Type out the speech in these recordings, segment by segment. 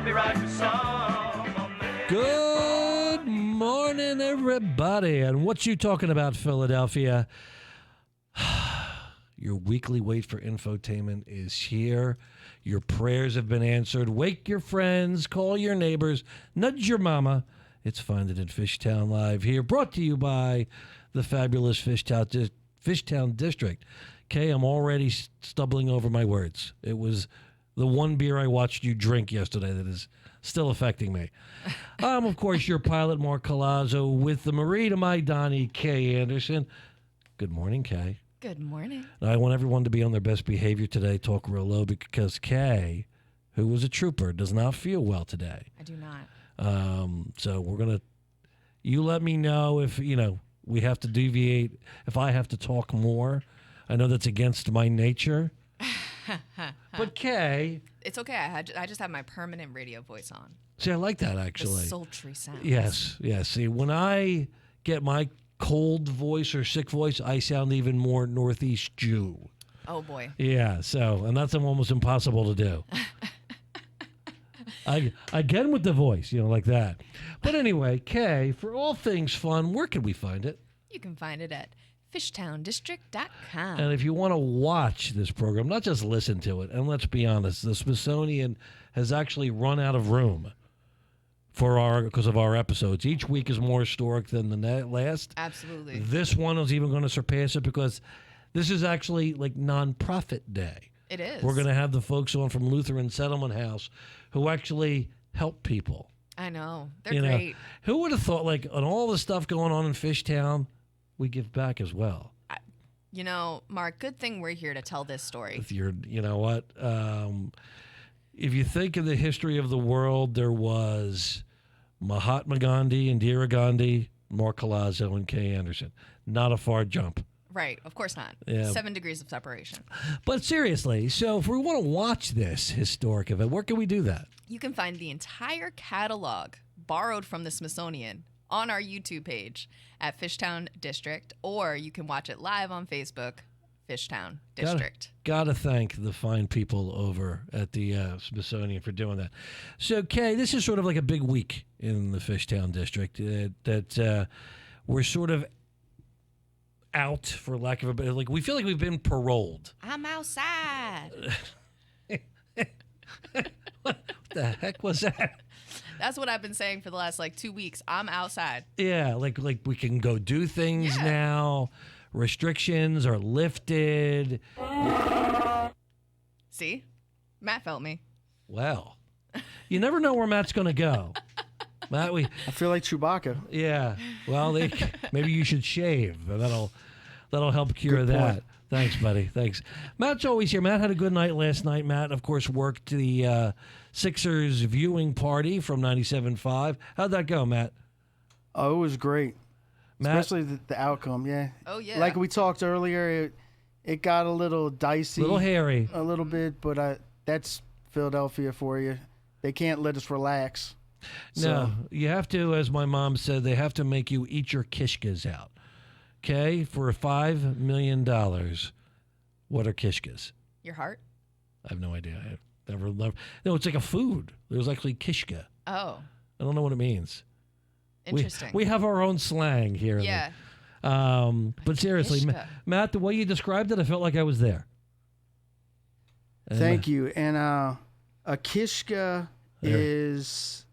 be right for some. Good morning, everybody. And what you talking about, Philadelphia? Your weekly wait for infotainment is here. Your prayers have been answered. Wake your friends, call your neighbors, nudge your mama. It's Find It in Fishtown Live here, brought to you by the fabulous Fishtown District. Kay, I'm already stumbling over my words. It was the one beer I watched you drink yesterday that is still affecting me. I'm, of course, your pilot, Marc Colazzo, with the Marie to my Donnie, Kay Anderson. Good morning, Kay. Good morning. Now, I want everyone to be on their best behavior today, talk real low, because Kay, who was a trooper, does not feel well today. I do not. So we're going to, you let me know if, we have to deviate, if I have to talk more. I know that's against my nature. But Kay. It's okay. I just have my permanent radio voice on. See, I like that, actually. The sultry sound. Yes. See, when I get my cold voice or sick voice, I sound even more Northeast Jew. Oh, boy. Yeah, and that's almost impossible to do. I get with the voice, like that. But anyway, Kay, for all things fun, where can we find it? You can find it at fishtowndistrict.com. And if you want to watch this program, not just listen to it, and let's be honest, the Smithsonian has actually run out of room because of our episodes. Each week is more historic than the last. Absolutely. This one is even going to surpass it because this is actually like nonprofit day. It is. We're going to have the folks on from Lutheran Settlement House who actually help people. I know. They're great. Who would have thought, on all the stuff going on in Fishtown, we give back as well? Mark, good thing we're here to tell this story. If you know what? If you think of the history of the world, there was Mahatma Gandhi, Indira Gandhi, Marc Colazzo, and Kay Anderson. Not a far jump. Right, of course not. Yeah. 7 degrees of separation. But seriously, so if we want to watch this historic event, where can we do that? You can find the entire catalog borrowed from the Smithsonian on our YouTube page at Fishtown District, or you can watch it live on Facebook, Fishtown District. Gotta thank the fine people over at the Smithsonian for doing that. So, Kay, this is sort of like a big week in the Fishtown District that we're sort of out, for lack of a better, we feel like we've been paroled. I'm outside. What the heck was that? That's what I've been saying for the last 2 weeks. I'm outside. Yeah, like we can go do things now. Restrictions are lifted. See? Matt felt me. Well, you never know where Matt's going to go. Matt, I feel like Chewbacca. Yeah. Well, maybe you should shave. That'll help cure that. Thanks, buddy. Thanks. Matt's always here. Matt had a good night last night. Matt, of course, worked the Sixers viewing party from 97.5. How'd that go, Matt? Oh, it was great. Matt? Especially the outcome, yeah. Oh, yeah. Like we talked earlier, it got a little dicey. A little hairy. A little bit, but that's Philadelphia for you. They can't let us relax. No, you have to, as my mom said, they have to make you eat your kishkas out. Okay? For $5 million, what are kishkas? Your heart? I have no idea. I've never loved. No, it's like a food. There's actually kishka. Oh. I don't know what it means. Interesting. We have our own slang here. Yeah. But seriously, Matt, the way you described it, I felt like I was there. Thank you. And a kishka is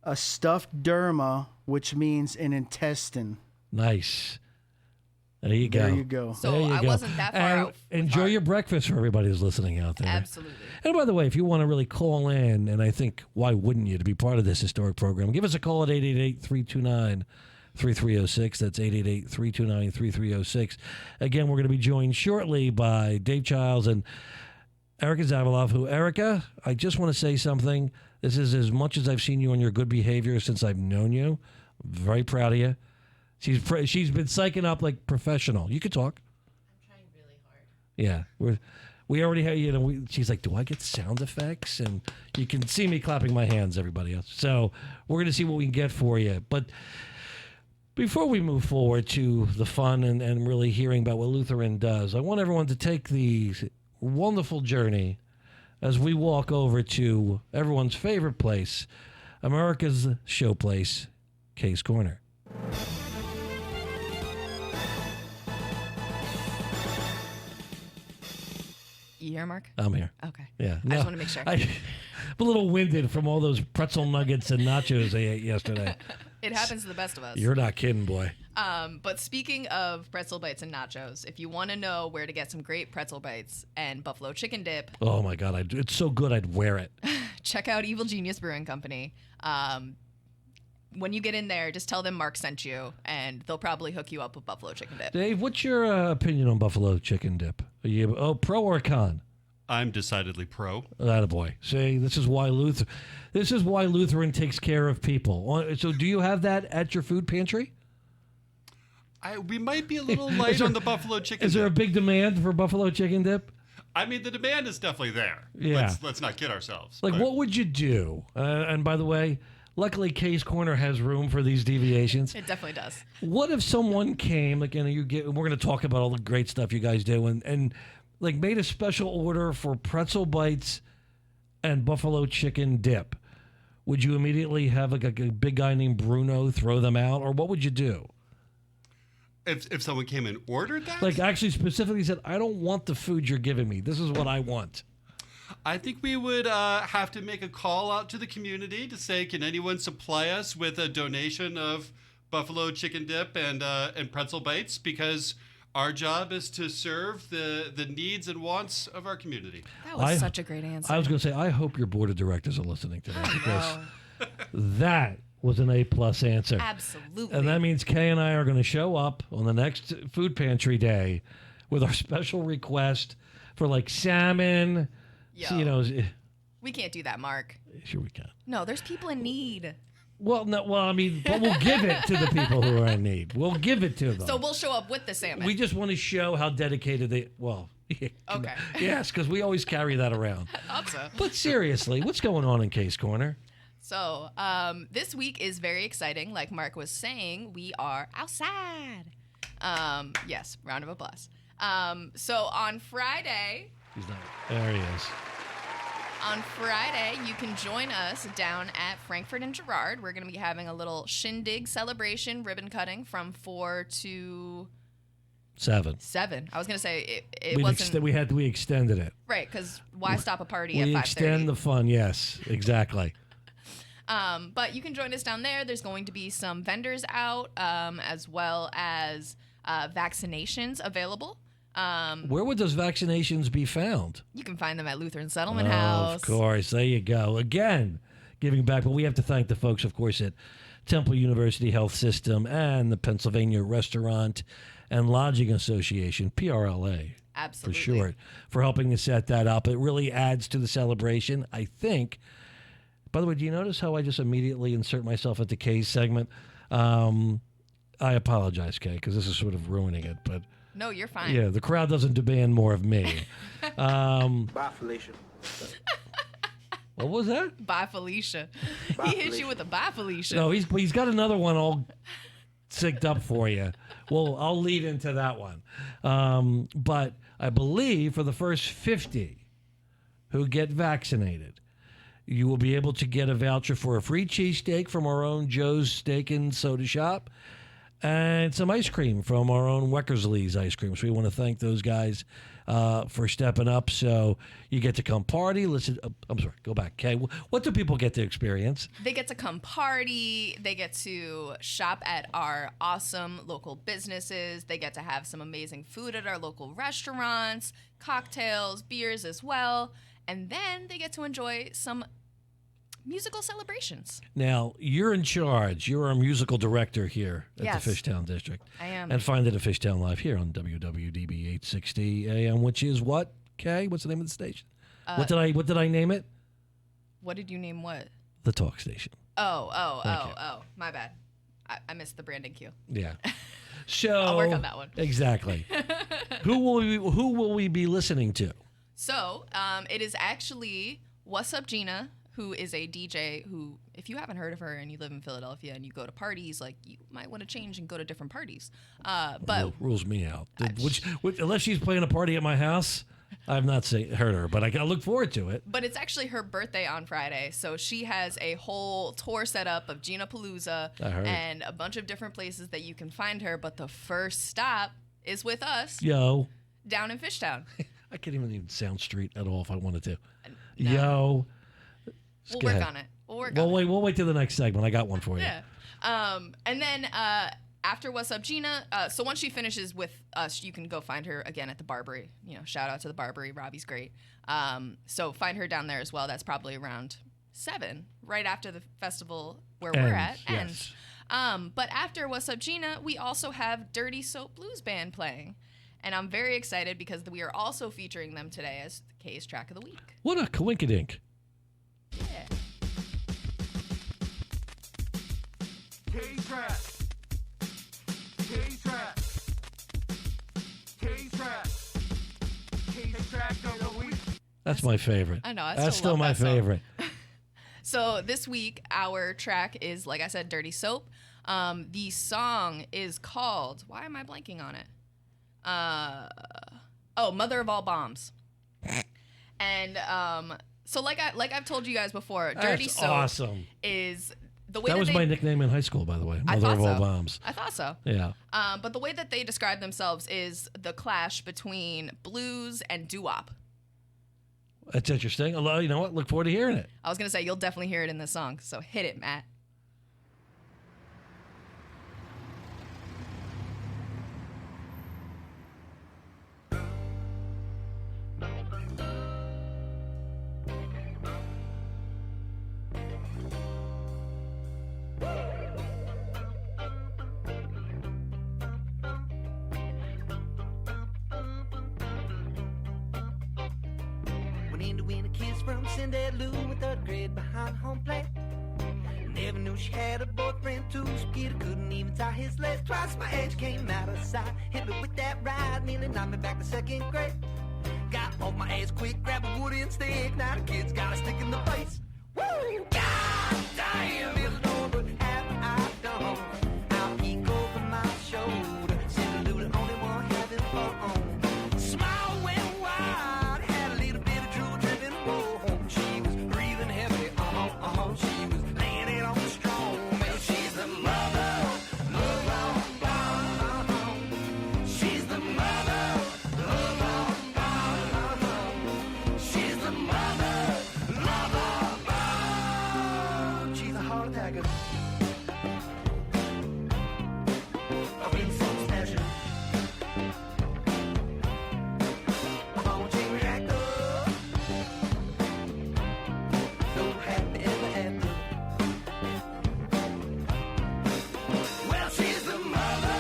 a stuffed derma, which means an intestine. Nice. There you go. There you go. So I wasn't that far out. Enjoy your breakfast for everybody who's listening out there. Absolutely. And by the way, if you want to really call in, and I think why wouldn't you, to be part of this historic program, give us a call at 888-329-3306. That's 888-329-3306. Again, we're going to be joined shortly by Dave Chiles and Erica Zaveloff, who, Erica, I just want to say something. This is as much as I've seen you on your good behavior since I've known you. I'm very proud of you. She's been psyching up like professional. You could talk. I'm trying really hard. Yeah, we already have, she's like, do I get sound effects? And you can see me clapping my hands, everybody else. So we're going to see what we can get for you. But before we move forward to the fun and really hearing about what Lutheran does, I want everyone to take the wonderful journey as we walk over to everyone's favorite place, America's show place, Kae's Corner. You here, Mark? I'm here. Okay. Yeah. I just want to make sure. I'm a little winded from all those pretzel nuggets and nachos I ate yesterday. It happens to the best of us. You're not kidding, boy. But speaking of pretzel bites and nachos, if you want to know where to get some great pretzel bites and buffalo chicken dip, Oh, my God. It's so good I'd wear it. check out Evil Genius Brewing Company. When you get in there, just tell them Mark sent you, and they'll probably hook you up with buffalo chicken dip. Dave, what's your opinion on buffalo chicken dip? Are you pro or con? I'm decidedly pro. Attaboy. See, this is why Lutheran takes care of people. So do you have that at your food pantry? We might be a little light on the buffalo chicken Is there a dip. big demand for buffalo chicken dip? I mean, the demand is definitely there. Yeah. Let's not kid ourselves. Like, but what would you do? And by the way, luckily, Kae's Corner has room for these deviations. It definitely does. What if someone came, like, we're going to talk about all the great stuff you guys do, and like made a special order for pretzel bites and buffalo chicken dip? Would you immediately have like a big guy named Bruno throw them out, or what would you do? If someone came and ordered that? Like, actually specifically said, I don't want the food you're giving me. This is what I want. I think we would have to make a call out to the community to say, can anyone supply us with a donation of buffalo chicken dip and pretzel bites? Because our job is to serve the needs and wants of our community. That was such a great answer. I was going to say, I hope your board of directors are listening to that, because No, that was an A+ answer. absolutely. And that means Kae and I are going to show up on the next food pantry day with our special request for like salmon. Yo. We can't do that, Mark. Sure we can. No, there's people in need. Well, no, but we'll give it to the people who are in need. We'll give it to them. So we'll show up with the salmon. We just want to show how dedicated they. Well, Okay. yes, because we always carry that around. Also. But seriously, what's going on in Kae's Corner? So this week is very exciting. Like Mark was saying, we are outside. Yes, round of applause. So on Friday. He's not. There he is. On Friday, you can join us down at Frankford and Girard. We're going to be having a little shindig celebration, ribbon cutting from 4 to 7. 7. I was going to say it wasn't We extended it. right, because why stop a party at We 5:30? extend the fun. Yes, exactly. But you can join us down there. There's going to be some vendors out, as well as vaccinations available. Where would those vaccinations be found? You can find them at Lutheran Settlement House. Of course. There you go. Again, giving back. But we have to thank the folks, of course, at Temple University Health System and the Pennsylvania Restaurant and Lodging Association, PRLA. Absolutely. For short, for helping to set that up. It really adds to the celebration, I think. By the way, do you notice how I just immediately insert myself at the Kae's segment? I apologize, Kae, because this is sort of ruining it, but... No, you're fine. Yeah, the crowd doesn't demand more of me. Bye, Felicia. What was that? Bye, Felicia. Bye, He hit Felicia. you with a bye, Felicia. No, he's got another one all synced up for you. Well, I'll lead into that one. But I believe for the first 50 who get vaccinated, you will be able to get a voucher for a free cheesesteak from our own Joe's Steak and Soda Shop and some ice cream from our own Weckersley's Ice Cream. So we want to thank those guys for stepping up. So you get to come party, listen. I'm sorry, go back. Okay, what do people get to experience? They get to come party. They get to shop at our awesome local businesses. They get to have some amazing food at our local restaurants, cocktails, beers as well. And then they get to enjoy some musical celebrations. Now, you're in charge. You're our musical director here at Yes. the Fishtown District. I am. And find it at Fishtown Live here on WWDB 860 AM, which is what, Kae? What's the name of the station? What did I name it? What did you name what? The Talk Station. Oh, my bad. I missed the branding cue. Yeah. So I'll work on that one. Exactly. Who will we be listening to? So, it is actually What's Up Gina, who is a DJ who, if you haven't heard of her and you live in Philadelphia and you go to parties, like, you might want to change and go to different parties. But Rules me out. Unless she's playing a party at my house, I've not heard her, but I look forward to it. But it's actually her birthday on Friday, so she has a whole tour set up of Gina Palooza I heard. and a bunch of different places that you can find her. But the first stop is with us Yo. down in Fishtown. I can't even sound street at all if I wanted to. No. Yo. We'll Go work ahead. on it. We'll Wait till the next segment. I got one for you. Yeah. And then after What's Up Gina, so once she finishes with us, you can go find her again at the Barbary. Shout out to the Barbary. Robbie's great. So find her down there as well. That's probably around 7, right after the festival where we're at ends. But after What's Up Gina, we also have Dirty Soap Blues Band playing. And I'm very excited because we are also featuring them today as Kae's Track of the Week. What a coinkydink. Yeah. K-Trap. K-Trap. K-Trap. K-Trap of the week. That's my favorite. I know. I That's still still love my that song. favorite. So this week, our track is, like I said, Dirty Soap. The song is called, why am I blanking on it? Mother of All Bombs. And so like I've told you guys before, Dirty That's Soap awesome. is the way That was they, my nickname in high school, by the way. I Mother thought of all so. bombs. I thought so. Yeah. But the way that they describe themselves is the clash between blues and doo-wop. That's interesting. You know what? Look forward to hearing it. I was gonna say you'll definitely hear it in this song. So hit it, Matt. Went in to win a kiss from Cindy Lou with 3rd grade behind home plate. Never knew she had a boyfriend too. So kid couldn't even tie his legs. Twice my age came out of sight. Hit me with that ride, nearly knocked me back to 2nd grade. Got off my ass quick, grab a wooden stick. Now the kid's got a stick in the face. Woo! God damn! Feels over half I done. I'll peek over my shoulder. Cindy Lou the only one having fun. Smile went wide, had a little bit of drool dripping. Whoa, she was breathing heavy. She was laying it on the strong. Man, she's the mother. She's the mother. She's the mother. She's a hard attacker. I've been so special. I'm on chain reactor. So happy ever after. Well, she's the mother.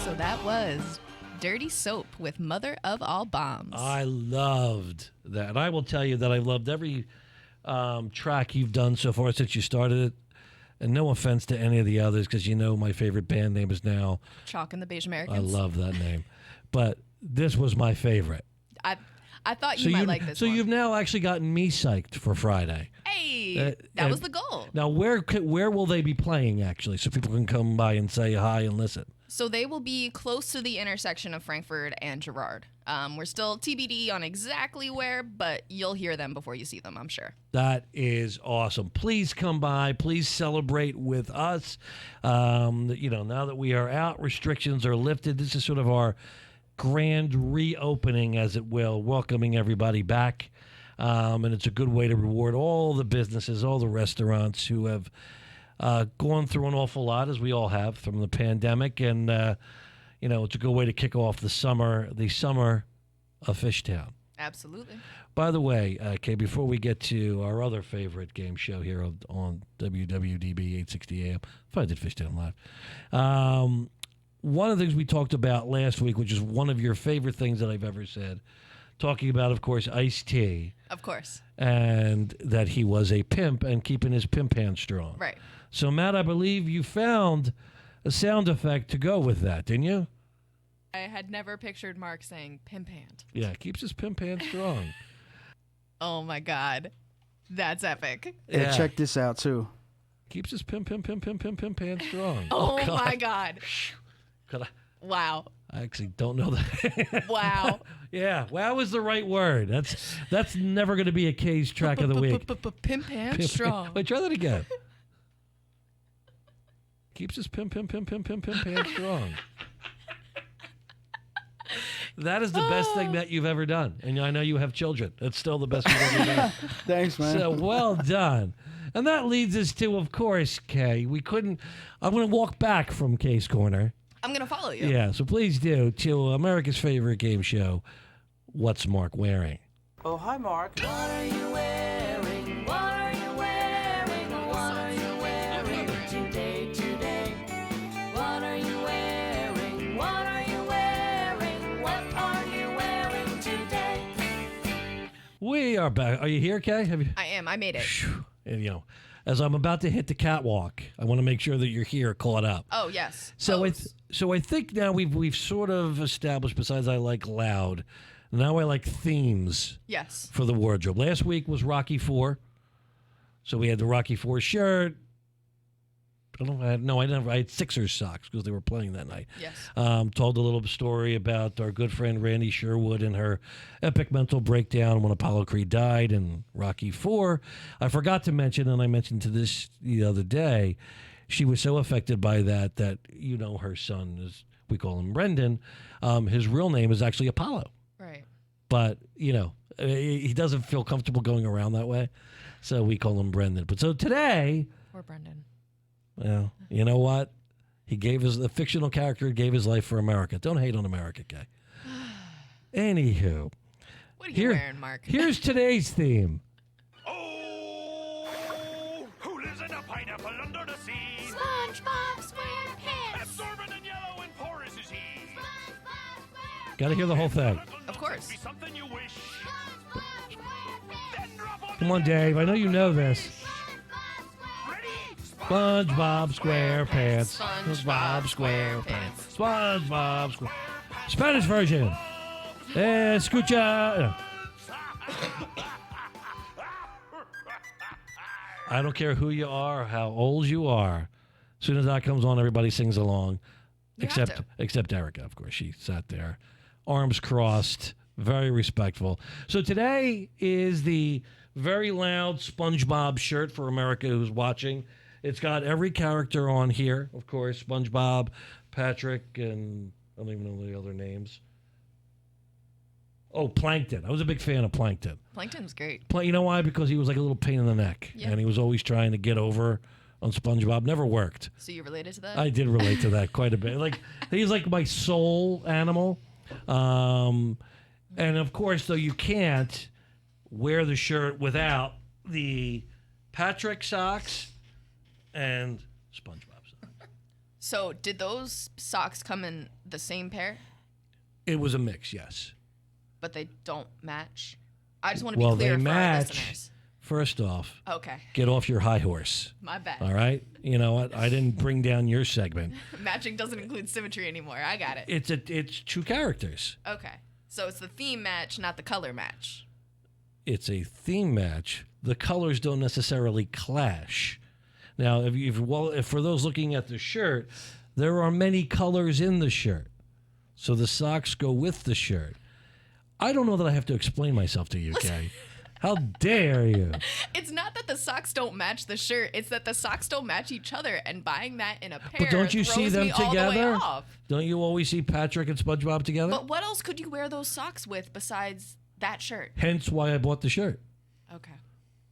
So that was Dirty Soap with Mother of All Bombs. I loved that. And I will tell you that I loved every track you've done so far since you started it. And no offense to any of the others, because you know my favorite band name is now. Chalk and the Beige Americans. I love that name. But this was my favorite. I thought you might like this one. you've now actually gotten me psyched for Friday. Hey, that was the goal. Now, where will they be playing, actually, so people can come by and say hi and listen? So they will be close to the intersection of Frankford and Girard. We're still TBD on exactly where, but you'll hear them before you see them, I'm sure. That is awesome. Please come by. Please celebrate with us. Now that we are out, restrictions are lifted. This is sort of our grand reopening, as it will, welcoming everybody back. And it's a good way to reward all the businesses, all the restaurants who have gone through an awful lot, as we all have, from the pandemic. And, it's a good way to kick off the summer of Fishtown. Absolutely. By the way, Kay, before we get to our other favorite game show here on WWDB 860 AM, Find It Fishtown Live. One of the things we talked about last week, which is one of your favorite things that I've ever said, talking about, of course, Ice-T. Of course. And that he was a pimp and keeping his pimp hand strong. Right. So, Matt, I believe you found a sound effect to go with that, didn't you? I had never pictured Mark saying pimp hand. Yeah, keeps his pimp hand strong. Oh, my God. That's epic. Yeah, check this out, too. Keeps his pimp pants strong. Oh God. my God. Could Wow. I actually don't know that. Wow. Yeah, wow is the right word. That's never going to be a Kay's track of the week. Pimp hand strong. Wait, try that again. Keeps his pimp pants strong. That is the best thing that you've ever done. And I know you have children. It's still the best you've ever done. Thanks, man. So well done. And that leads us to, of course, Kay. I'm going to walk back from Kay's Corner. I'm going to follow you. Yeah, so please do to America's favorite game show, What's Mark Wearing? Oh, hi, Mark. What are you wearing? What are you wearing? What are you wearing today? What are you wearing? What are you wearing? What are you wearing today? We are back. Are you here, Kay? Have you? I am. I made it. Phew. And, as I'm about to hit the catwalk, I want to make sure that you're here, caught up. Oh, yes. So Pose. I think now we've sort of established, besides I like loud, now I like themes Yes. for the wardrobe. Last week was Rocky IV. So we had the Rocky IV shirt. I had Sixers socks because they were playing that night. Yes. Told a little story about our good friend Randy Sherwood and her epic mental breakdown when Apollo Creed died in Rocky IV. I forgot to mention, and I mentioned to this the other day, she was so affected by that her son is, we call him Brendan. His real name is actually Apollo. Right. But, he doesn't feel comfortable going around that way. So we call him Brendan. But so today... Or Brendan. Well, you know what? The fictional character gave his life for America. Don't hate on America, guy. Anywho. What are you wearing, Mark? Here's today's theme. Oh, who lives in a pineapple under the sea? SpongeBob SquarePants. Absorbent and yellow and porous is he. Got to hear the whole thing. Of course. Be something you wish. Then drop on Come on, Dave. I know you know this. Ready? SpongeBob SquarePants. SpongeBob SquarePants. SpongeBob Square. Spanish version. Escucha. I don't care who you are or how old you are. As soon as that comes on, everybody sings along. You have to. Except Erica, of course. She sat there, arms crossed, very respectful. So today is the very loud SpongeBob shirt for America who's watching. It's got every character on here, of course. SpongeBob, Patrick, and I don't even know the other names. Oh, Plankton. I was a big fan of Plankton. Plankton's great. You know why? Because he was like a little pain in the neck. Yeah. And he was always trying to get over on SpongeBob. Never worked. So you related to that? I did relate to that quite a bit. Like, he's like my soul animal. And of course, though, you can't wear the shirt without the Patrick socks and SpongeBob socks. So did those socks come in the same pair, It was a mix, yes. but they don't match? I just want to be Well, clear they for our match. listeners. First off, Okay. get off your high horse. My bad. All right? You know what? I didn't bring down your segment. Matching doesn't include symmetry anymore. I got it. It's two characters. Okay. So it's the theme match, not the color match. It's a theme match. The colors don't necessarily clash. Now, if for those looking at the shirt, there are many colors in the shirt. So the socks go with the shirt. I don't know that I have to explain myself to you, Kay. How dare you? It's not that the socks don't match the shirt. It's that the socks don't match each other. And buying that in a pair But don't you see throws them me all the way together? off. Don't you always see Patrick and SpongeBob together? But what else could you wear those socks with besides that shirt? Hence why I bought the shirt. Okay.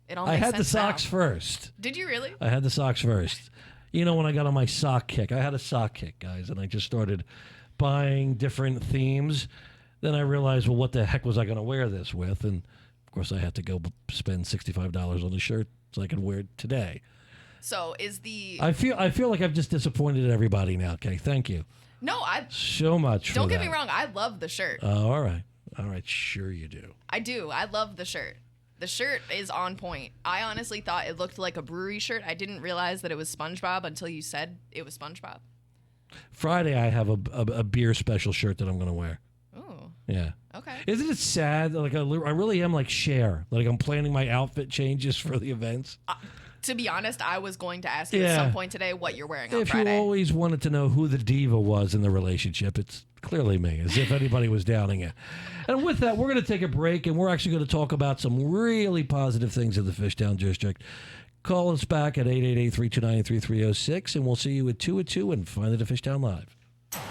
It all I makes had the sense now. socks first. Did you really? I had the socks first. You know, when I got on my sock kick, I had a sock kick, guys, and I just started buying different themes. Then I realized, well, what the heck was I going to wear this with? And, of course, I had to go spend $65 on a shirt so I could wear it today. So is the... I feel like I've just disappointed everybody now, okay? Thank you No, I... so much for Don't get that. me wrong. I love the shirt. All right. All right. Sure you do. I do. I love the shirt. The shirt is on point. I honestly thought it looked like a brewery shirt. I didn't realize that it was SpongeBob until you said it was SpongeBob. Friday, I have a beer special shirt that I'm going to wear. Ooh. Yeah. Okay. Isn't it sad? Like I really am like Cher. Like I'm planning my outfit changes for the events. To be honest, I was going to ask you at some point today what you're wearing on If Friday. you always wanted to know who the diva was in the relationship, it's clearly me, as if anybody was doubting it. And with that, we're going to take a break, and we're actually going to talk about some really positive things in the Fishtown District. Call us back at 888-329-3306, and we'll see you at 2 at 2 and Find It at Fishtown Live.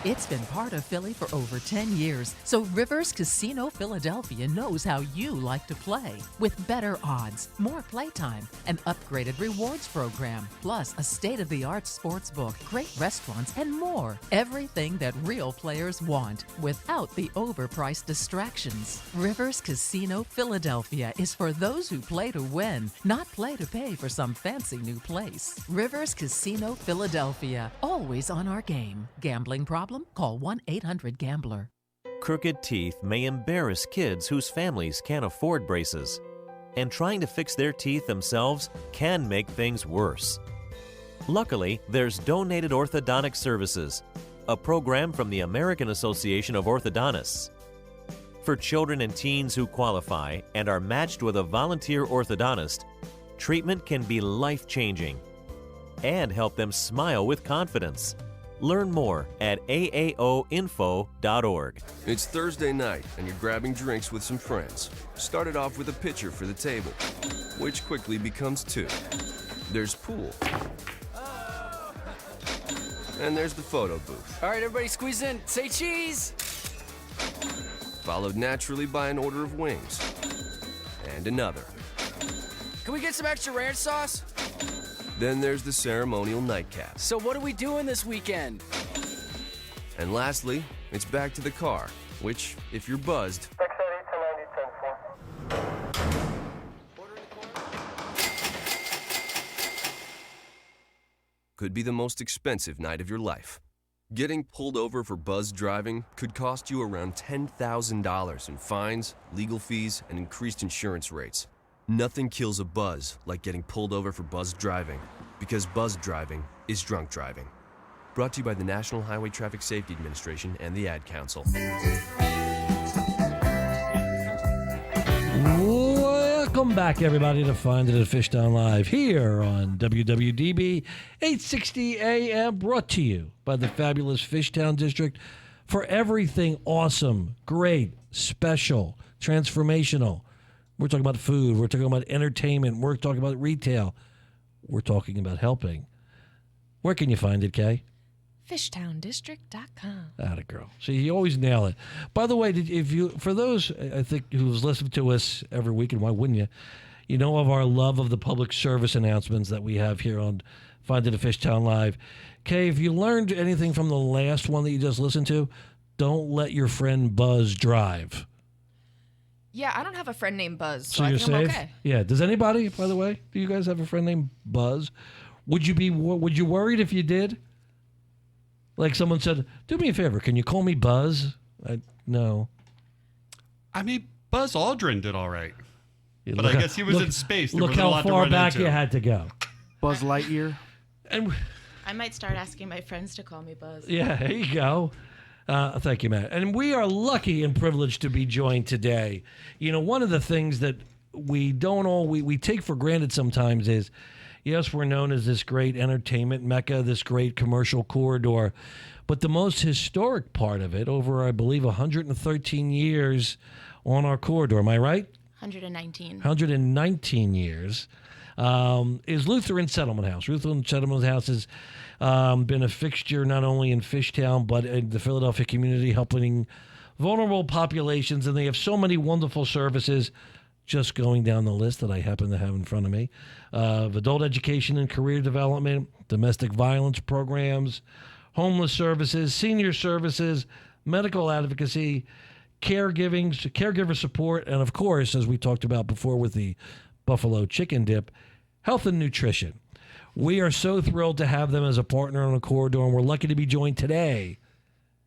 It's been part of Philly for over 10 years, so Rivers Casino Philadelphia knows how you like to play. With better odds, more playtime, an upgraded rewards program, plus a state-of-the-art sports book, great restaurants, and more. Everything that real players want, without the overpriced distractions. Rivers Casino Philadelphia is for those who play to win, not play to pay for some fancy new place. Rivers Casino Philadelphia, always on our game. Gambling problem? Call 1-800-GAMBLER. Crooked teeth may embarrass kids whose families can't afford braces, and trying to fix their teeth themselves can make things worse. Luckily, there's Donated Orthodontic Services, a program from the American Association of Orthodontists. For children and teens who qualify and are matched with a volunteer orthodontist, treatment can be life-changing and help them smile with confidence. Learn more at aaoinfo.org. It's Thursday night and you're grabbing drinks with some friends. Started off with a pitcher for the table, which quickly becomes 2. There's pool. And there's the photo booth. All right, everybody squeeze in. Say cheese. Followed naturally by an order of wings. And another. Can we get some extra ranch sauce? Then there's the ceremonial nightcap. So what are we doing this weekend? And lastly, it's back to the car, which, if you're buzzed, could be the most expensive night of your life. Getting pulled over for buzz driving could cost you around $10,000 in fines, legal fees, and increased insurance rates. Nothing kills a buzz like getting pulled over for buzz driving, because buzz driving is drunk driving. Brought to you by the National Highway Traffic Safety Administration and the Ad Council. Welcome back, everybody, to Find It at Fishtown Live here on WWDB 860 AM, brought to you by the fabulous Fishtown District for everything awesome, great, special, transformational. We're talking about food. We're talking about entertainment. We're talking about retail. We're talking about helping. Where can you find it, Kay? FishtownDistrict.com. Atta girl. See, you always nail it. By the way, for those, I think, who's listened to us every week, and why wouldn't you? You know of our love of the public service announcements that we have here on Find It at Fishtown Live. Kay, if you learned anything from the last one that you just listened to, don't let your friend Buzz drive. Yeah, I don't have a friend named Buzz, so So I you're think I'm safe? okay. Yeah. Does anybody, by the way, do you guys have a friend named Buzz? Would you worried if you did? Like someone said, do me a favor, can you call me Buzz? No. I mean, Buzz Aldrin did all right. Yeah, But I guess he was in space. There Look wasn't a how lot to far run back into. you had to go. Buzz Lightyear. And I might start asking my friends to call me Buzz. yeah, there you go. Thank you, Matt. And we are lucky and privileged to be joined today. You know, one of the things that we take for granted sometimes is, yes, we're known as this great entertainment mecca, this great commercial corridor, but the most historic part of it, over, I believe, 113 years on our corridor, am I right? 119. 119 years, is Lutheran Settlement House. Lutheran Settlement House has been a fixture not only in Fishtown, but in the Philadelphia community, helping vulnerable populations, and they have so many wonderful services. Just going down the list that I happen to have in front of me, of adult education and career development, domestic violence programs, homeless services, senior services, medical advocacy, caregiver support, and of course, as we talked about before with the buffalo chicken dip, health and nutrition. We are so thrilled to have them as a partner on the corridor, and we're lucky to be joined today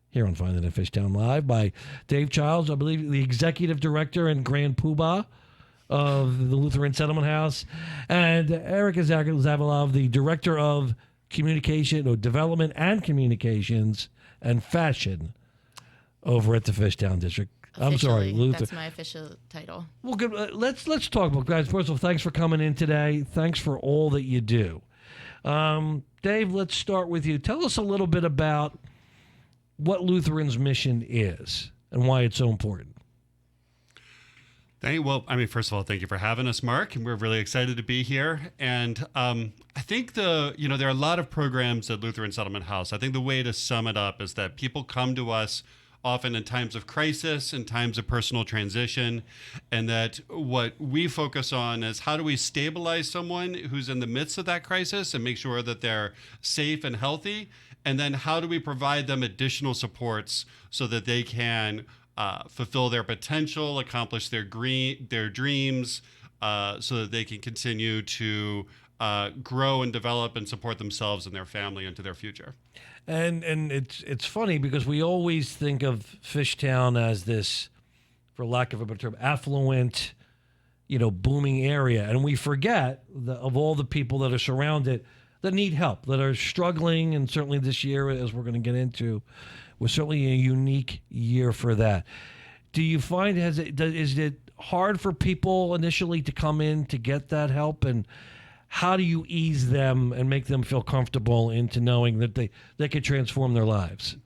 here on Find It at Fishtown Live by Dave Chiles, I believe the executive director and grand poobah of the Lutheran Settlement House, and Erica Zaveloff, the director of communication or development and communications and fashion over at the Fishtown District. I'm sorry, Officially, Luther. That's my official title. Well, good. Let's talk about, guys. First of all, thanks for coming in today. Thanks for all that you do. Dave, let's start with you. Tell us a little bit about what Lutheran's mission is and why it's so important. Well, first of all, thank you for having us, Mark, and we're really excited to be here. And I think there are a lot of programs at Lutheran Settlement House. I think the way to sum it up is that people come to us often in times of crisis, in times of personal transition, and that what we focus on is how do we stabilize someone who's in the midst of that crisis and make sure that they're safe and healthy, and then how do we provide them additional supports so that they can fulfill their potential, accomplish their dreams, so that they can continue to grow and develop and support themselves and their family into their future. And it's funny because we always think of Fishtown as this, for lack of a better term, affluent, booming area, and we forget of all the people that are surrounded that need help, that are struggling, and certainly this year, as we're going to get into, was certainly a unique year for that. Do you find is it hard for people initially to come in to get that help, and how do you ease them and make them feel comfortable into knowing that they could transform their lives?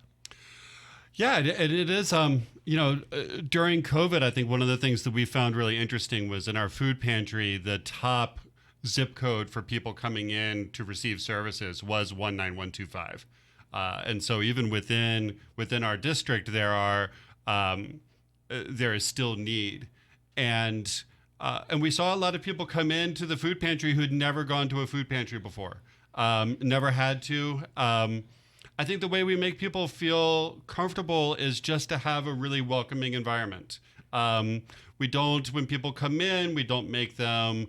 Yeah, it is. During COVID, I think one of the things that we found really interesting was in our food pantry, the top zip code for people coming in to receive services was 19125. And so even within our district, there is still need. And we saw a lot of people come into the food pantry who'd never gone to a food pantry before, never had to. I think the way we make people feel comfortable is just to have a really welcoming environment. When people come in, we don't make them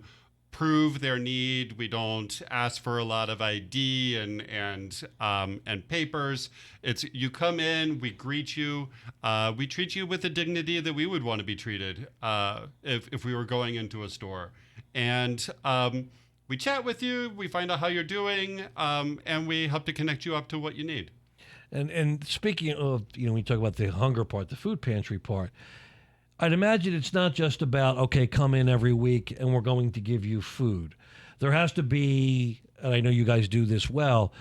prove their need. We don't ask for a lot of ID and papers. It's you come in, we greet you, we treat you with the dignity that we would want to be treated if we were going into a store, and we chat with you. We find out how you're doing, and we help to connect you up to what you need. And speaking of, we talk about the hunger part, the food pantry part. I'd imagine it's not just about, okay, come in every week and we're going to give you food. There has to be, and I know you guys do this well,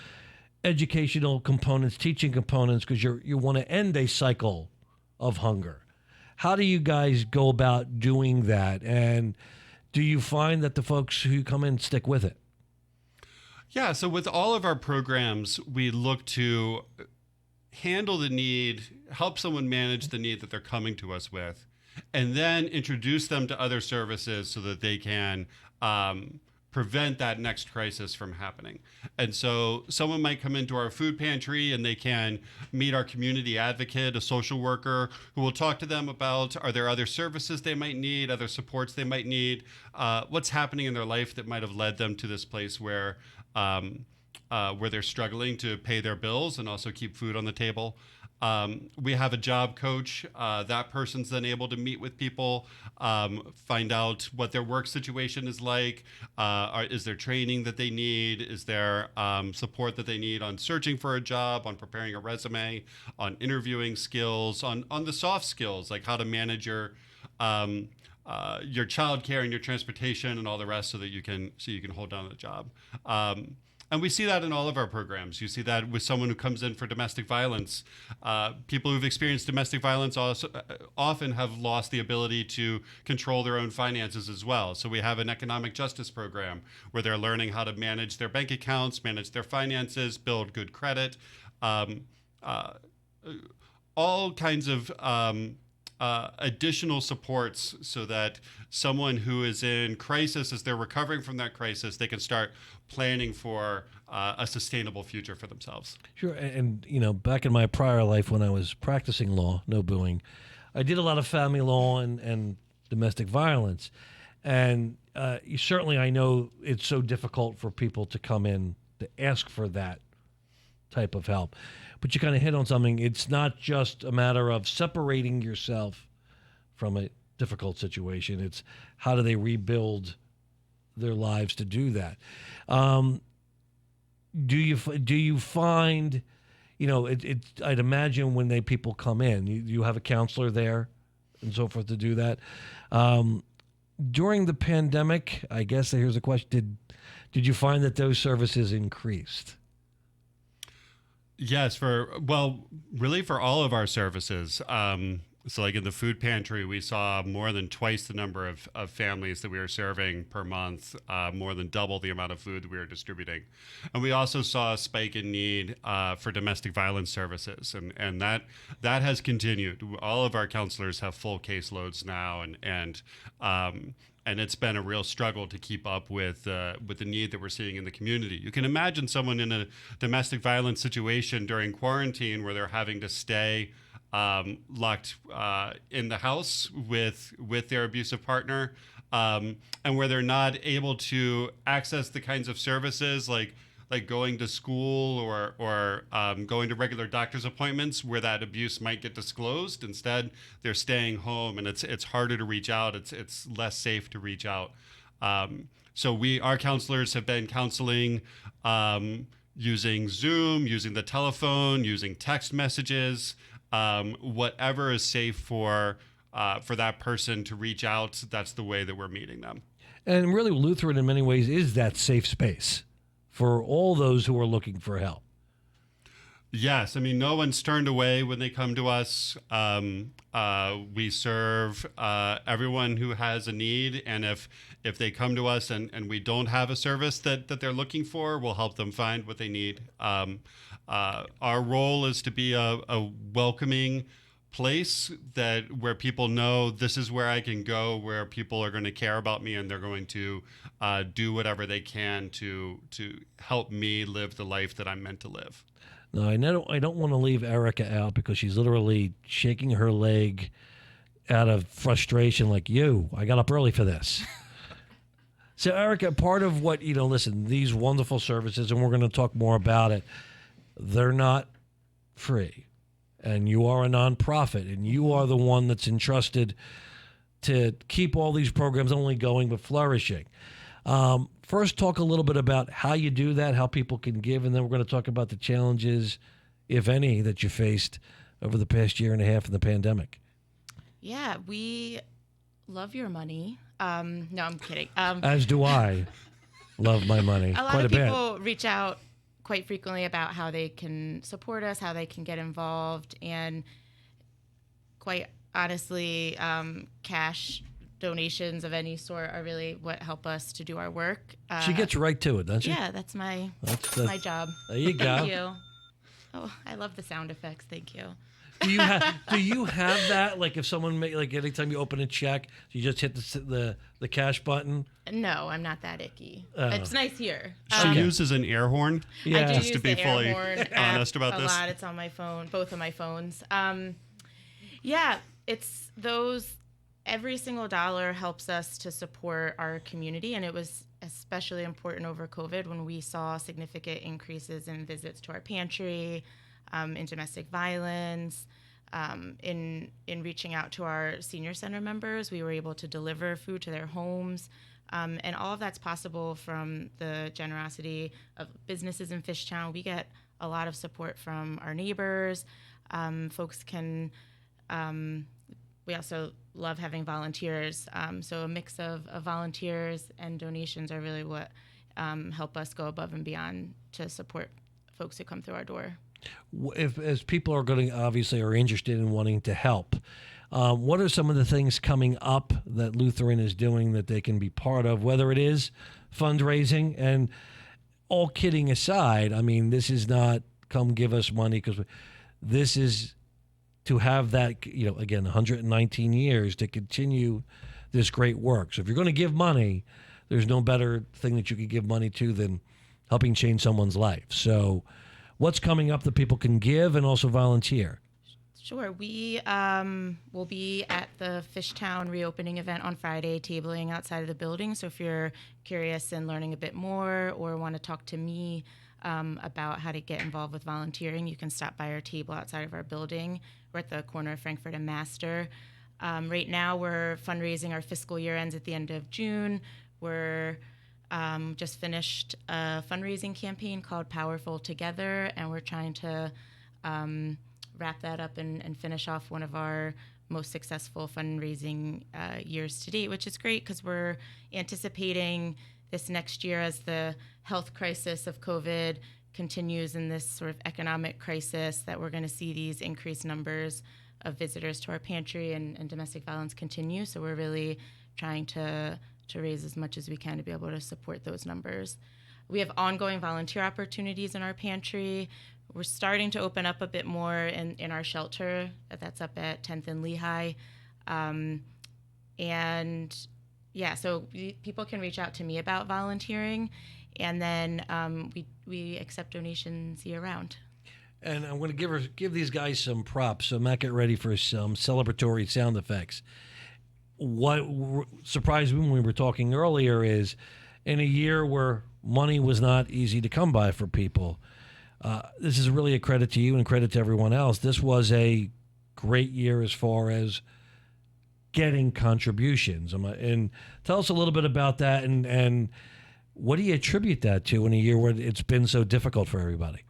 educational components, teaching components, because you want to end a cycle of hunger. How do you guys go about doing that? And do you find that the folks who come in stick with it? Yeah, so with all of our programs, we look to handle the need, help someone manage the need that they're coming to us with, and then introduce them to other services so that they can prevent that next crisis from happening. And so someone might come into our food pantry and they can meet our community advocate, a social worker, who will talk to them about, are there other services they might need, other supports they might need, what's happening in their life that might have led them to this place where they're struggling to pay their bills and also keep food on the table. We have a job coach. That person's then able to meet with people, find out what their work situation is like. Is there training that they need? Is there support that they need on searching for a job, on preparing a resume, on interviewing skills, on the soft skills, like how to manage your childcare and your transportation and all the rest so you can hold down the job. And we see that in all of our programs. You see that with someone who comes in for domestic violence. People who've experienced domestic violence also often have lost the ability to control their own finances as well. So we have an economic justice program where they're learning how to manage their bank accounts, manage their finances, build good credit, all kinds of additional supports so that someone who is in crisis, as they're recovering from that crisis, they can start planning for a sustainable future for themselves. Sure. And, back in my prior life when I was practicing law, no booing, I did a lot of family law and domestic violence. And certainly I know it's so difficult for people to come in to ask for that type of help. But you kind of hit on something. It's not just a matter of separating yourself from a difficult situation. It's how do they rebuild their lives to do that. Do you find I'd imagine when people come in, you have a counselor there and so forth to do that. During the pandemic, I guess here's a question: Did you find that those services increased? Yes, really for all of our services. So like in the food pantry, we saw more than twice the number of families that we were serving per month, more than double the amount of food that we were distributing. And we also saw a spike in need for domestic violence services. And that has continued. All of our counselors have full caseloads now, and it's been a real struggle to keep up with the need that we're seeing in the community. You can imagine someone in a domestic violence situation during quarantine where they're having to stay locked in the house with their abusive partner, and where they're not able to access the kinds of services like going to school or going to regular doctor's appointments where that abuse might get disclosed. Instead, they're staying home, and it's harder to reach out. It's less safe to reach out. So our counselors have been counseling using Zoom, using the telephone, using text messages. Whatever is safe for that person to reach out, that's the way that we're meeting them. And really, Lutheran in many ways is that safe space for all those who are looking for help. Yes, I mean, no one's turned away when they come to us. We serve everyone who has a need, and if they come to us and we don't have a service that they're looking for, we'll help them find what they need. Our role is to be a welcoming place where people know this is where I can go, where people are going to care about me, and they're going to do whatever they can to help me live the life that I'm meant to live. No, I don't want to leave Erica out because she's literally shaking her leg out of frustration like, I got up early for this. So, Erica, part of what, listen, these wonderful services, and we're going to talk more about it, they're not free. And you are a nonprofit, and you are the one that's entrusted to keep all these programs not only going but flourishing. First, talk a little bit about how you do that, how people can give, and then we're going to talk about the challenges, if any, that you faced over the past year and a half in the pandemic. Yeah, we love your money. No, I'm kidding. As do I. Love my money. A lot quite of a bit. people reach out quite frequently about how they can support us, how they can get involved, and quite honestly, cash donations of any sort are really what help us to do our work. She gets right to it, doesn't she? Yeah, that's my job. There you go. Thank you. Oh, I love the sound effects. Thank you. Do you have that? Like if someone anytime you open a check, you just hit the cash button? No, I'm not that icky. It's nice here. She uses an air horn. Yeah. I do just use to be the fully air horn honest about a this. lot. It's on my phone, both of my phones. Yeah, it's those. Every single dollar helps us to support our community, and it was especially important over COVID when we saw significant increases in visits to our pantry, in domestic violence, in reaching out to our senior center members. We were able to deliver food to their homes, and all of that's possible from the generosity of businesses in Fishtown. We get a lot of support from our neighbors. Folks can. We also love having volunteers. So a mix of volunteers and donations are really what help us go above and beyond to support folks who come through our door. As people are are interested in wanting to help, what are some of the things coming up that Lutheran is doing that they can be part of, whether it is fundraising? And all kidding aside, I mean, this is not come give us money, because this is to have that, again, 119 years to continue this great work. So if you're going to give money, there's no better thing that you could give money to than helping change someone's life. So what's coming up that people can give and also volunteer? Sure. We will be at the Fishtown reopening event on Friday, tabling outside of the building. So if you're curious and learning a bit more or want to talk to me about how to get involved with volunteering, you can stop by our table outside of our building. We're at the corner of Frankford and Master. Right now, we're fundraising. Our fiscal year ends at the end of June. We're just finished a fundraising campaign called Powerful Together, and we're trying to wrap that up and finish off one of our most successful fundraising years to date, which is great because we're anticipating this next year as the health crisis of COVID continues in this sort of economic crisis, that we're going to see these increased numbers of visitors to our pantry and domestic violence continue. So we're really trying to raise as much as we can to be able to support those numbers. We have ongoing volunteer opportunities in our pantry. We're starting to open up a bit more in our shelter. That's up at 10th and Lehigh. And yeah, so people can reach out to me about volunteering. And then we accept donations year round. And I'm going to give these guys some props. So Matt, get ready for some celebratory sound effects. What surprised me when we were talking earlier is, in a year where money was not easy to come by for people, this is really a credit to you and credit to everyone else. This was a great year as far as getting contributions. And tell us a little bit about that, and what do you attribute that to in a year where it's been so difficult for everybody?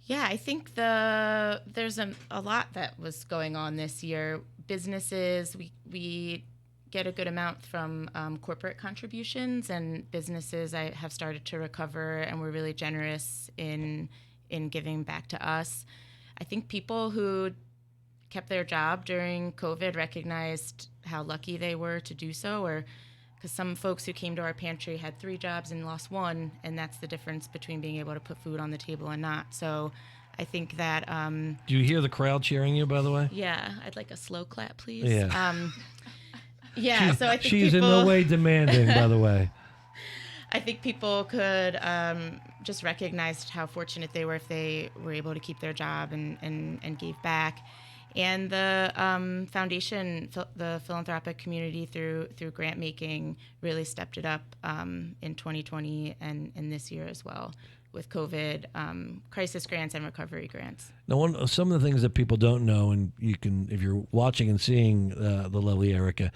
Yeah, I think there's a lot that was going on this year. Businesses, we get a good amount from corporate contributions, and businesses have started to recover, and we're really generous in giving back to us. I think people who kept their job during COVID recognized how lucky they were to do so, or because some folks who came to our pantry had 3 jobs and lost 1, and that's the difference between being able to put food on the table and not. So I think that... Do you hear the crowd cheering you, by the way? Yeah, I'd like a slow clap, please. Yeah. Yeah, so I think she's in no way demanding, by the way. I think people could just recognize how fortunate they were if they were able to keep their job and gave back. And the foundation, the philanthropic community through grant making really stepped it up in 2020 and this year as well with COVID, crisis grants and recovery grants. Now, some of the things that people don't know, and you can, if you're watching and seeing the lovely Erica,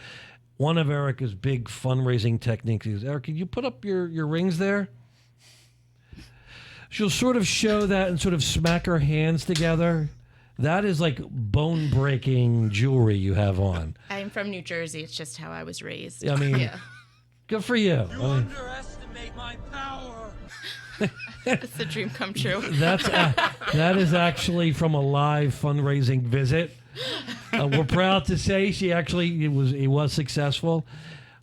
one of Erica's big fundraising techniques is, Erica, you put up your rings there? She'll sort of show that and sort of smack her hands together. That is like bone-breaking jewelry you have on. I'm from New Jersey. It's just how I was raised. I mean, yeah. Good for you. You underestimate my power. It's a dream come true. That is actually from a live fundraising visit. We're proud to say it was successful.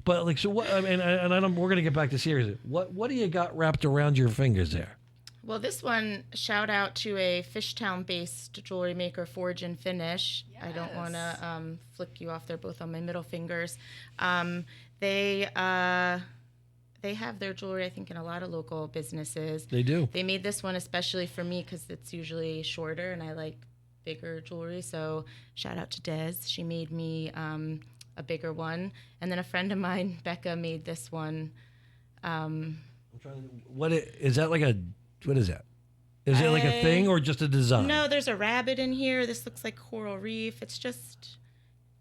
But like, so what? I mean, we're gonna get back to serious. What do you got wrapped around your fingers there? Well, this one, shout out to a Fishtown-based jewelry maker, Forge and Finish. Yes. I don't want to flick you off. They're both on my middle fingers. They have their jewelry, I think, in a lot of local businesses. They do. They made this one especially for me because it's usually shorter, and I like bigger jewelry. So shout out to Des. She made me a bigger one. And then a friend of mine, Becca, made this one. What is that like a... What is that? Is it like a thing or just a design? No, there's a rabbit in here. This looks like coral reef. It's just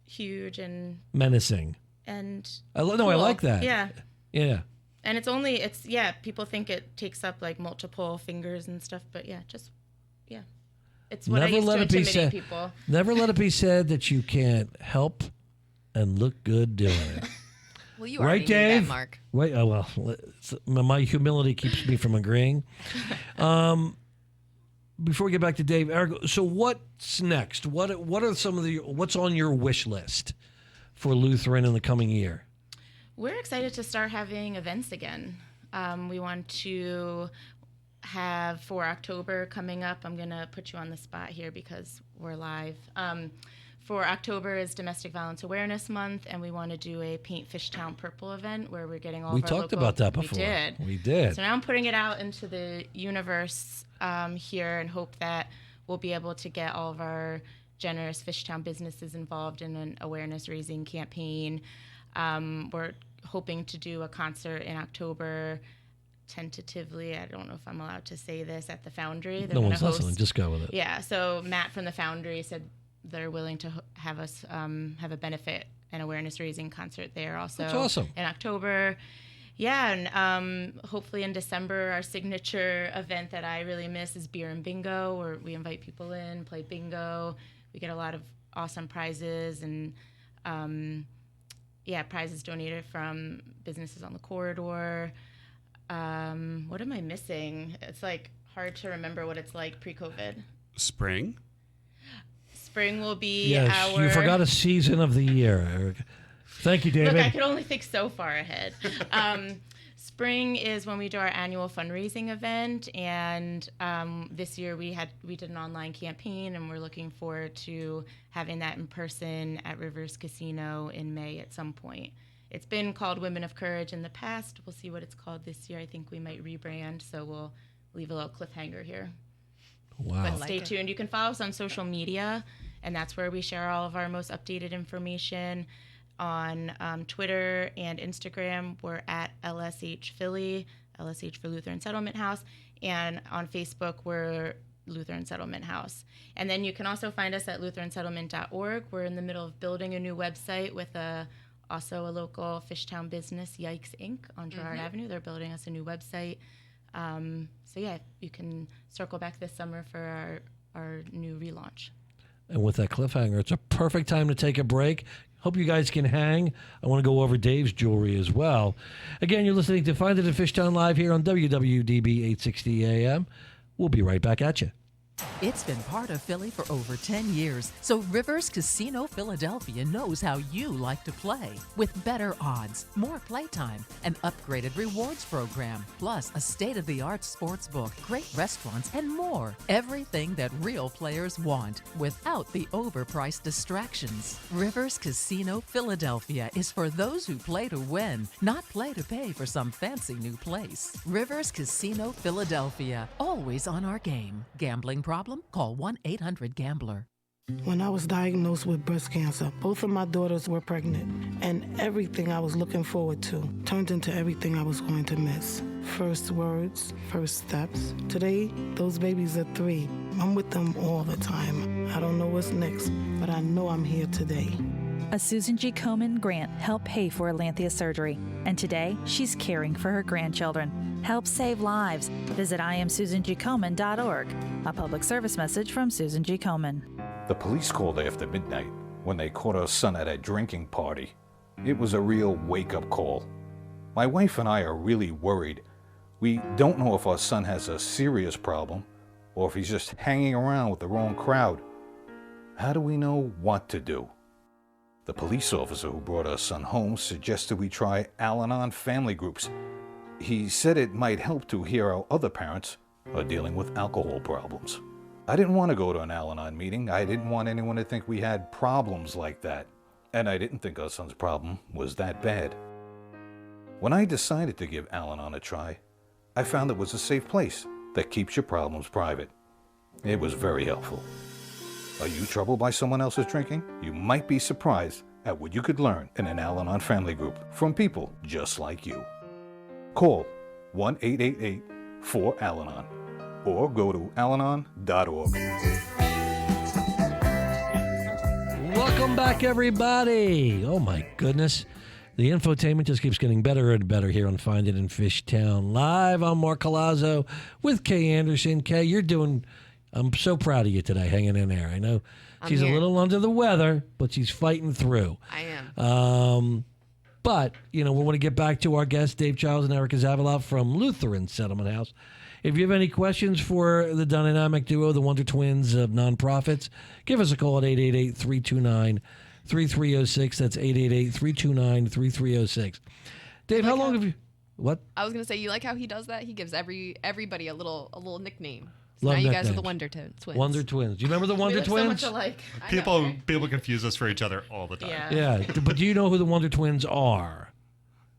huge and menacing. And cool. I like that. Yeah. Yeah. And people think it takes up like multiple fingers and stuff, but it's what I use to intimidate people. Never let it be said that you can't help and look good doing it. Well, you right, already Dave? knew that, Mark. Wait, my humility keeps me from agreeing. Before we get back to Dave, Erica, so what's next? What are some of what's on your wish list for Lutheran in the coming year? We're excited to start having events again. We want to have for October coming up. I'm going to put you on the spot here because we're live. For October is Domestic Violence Awareness Month, and we want to do a Paint Fishtown Purple event where we're getting all of our local... We talked about that before. We did. So now I'm putting it out into the universe here and hope that we'll be able to get all of our generous Fishtown businesses involved in an awareness-raising campaign. We're hoping to do a concert in October, tentatively. I don't know if I'm allowed to say this, at the Foundry. No one's listening. Just go with it. Yeah, so Matt from the Foundry said they're willing to have us have a benefit and awareness-raising concert there also. That's awesome. In October. Yeah, and hopefully in December, our signature event that I really miss is Beer and Bingo, where we invite people in, play bingo. We get a lot of awesome prizes and, prizes donated from businesses on the corridor. What am I missing? It's like hard to remember what it's like pre-COVID. Spring? Spring will be Yes, you forgot a season of the year, Erica. Thank you, David. Look, I could only think so far ahead. Spring is when we do our annual fundraising event, and this year we did an online campaign, and we're looking forward to having that in person at Rivers Casino in May at some point. It's been called Women of Courage in the past. We'll see what it's called this year. I think we might rebrand, so we'll leave a little cliffhanger here. Wow. But stay tuned. You can follow us on social media, and that's where we share all of our most updated information. On Twitter and Instagram, we're at LSH Philly, LSH for Lutheran Settlement House, and on Facebook, we're Lutheran Settlement House. And then you can also find us at lutheransettlement.org. We're in the middle of building a new website with also a local Fishtown business, Yikes Inc. on Girard Avenue. They're building us a new website. You can circle back this summer for our new relaunch. And with that cliffhanger, it's a perfect time to take a break. Hope you guys can hang. I want to go over Dave's jewelry as well. Again, you're listening to Find It in Fishtown Live here on WWDB 860 AM. We'll be right back at you. It's been part of Philly for over 10 years, so Rivers Casino Philadelphia knows how you like to play. With better odds, more playtime, an upgraded rewards program, plus a state-of-the-art sports book, great restaurants, and more. Everything that real players want, without the overpriced distractions. Rivers Casino Philadelphia is for those who play to win, not play to pay for some fancy new place. Rivers Casino Philadelphia, always on our game. Gambling problem? Call 1-800-GAMBLER. When I was diagnosed with breast cancer, both of my daughters were pregnant, and everything I was looking forward to turned into everything I was going to miss. First words, first steps. Today, those babies are 3. I'm with them all the time. I don't know what's next, but I know I'm here today. A Susan G. Komen grant helped pay for Alanthia's surgery, and today she's caring for her grandchildren. Help save lives. Visit IamSusanGKomen.org. A public service message from Susan G. Komen. The police called after midnight when they caught our son at a drinking party. It was a real wake-up call. My wife and I are really worried. We don't know if our son has a serious problem or if he's just hanging around with the wrong crowd. How do we know what to do? The police officer who brought our son home suggested we try Al-Anon family groups. He said it might help to hear how other parents are dealing with alcohol problems. I didn't want to go to an Al-Anon meeting. I didn't want anyone to think we had problems like that. And I didn't think our son's problem was that bad. When I decided to give Al-Anon a try, I found it was a safe place that keeps your problems private. It was very helpful. Are you troubled by someone else's drinking? You might be surprised at what you could learn in an Al-Anon family group from people just like you. Call 1-888-4-AL-ANON or go to alanon.org. Welcome back, everybody. Oh, my goodness. The infotainment just keeps getting better and better here on Find It in Fishtown Live. I'm Marc Colazzo with Kay Anderson. Kay, I'm so proud of you today, hanging in there. I know she's a little under the weather, but she's fighting through. I am. But, we want to get back to our guests, Dave Chiles and Erica Zaveloff from Lutheran Settlement House. If you have any questions for the dynamic duo, the Wonder Twins of nonprofits, give us a call at 888-329-3306. That's 888-329-3306. Dave, how long have you... What? I was going to say, you like how he does that? He gives everybody a little nickname. So Love now you nicknames. guys are the Wonder Twins. Wonder Twins. Do you remember the Wonder Twins? So much alike. People confuse us for each other all the time. Yeah, but do you know who the Wonder Twins are?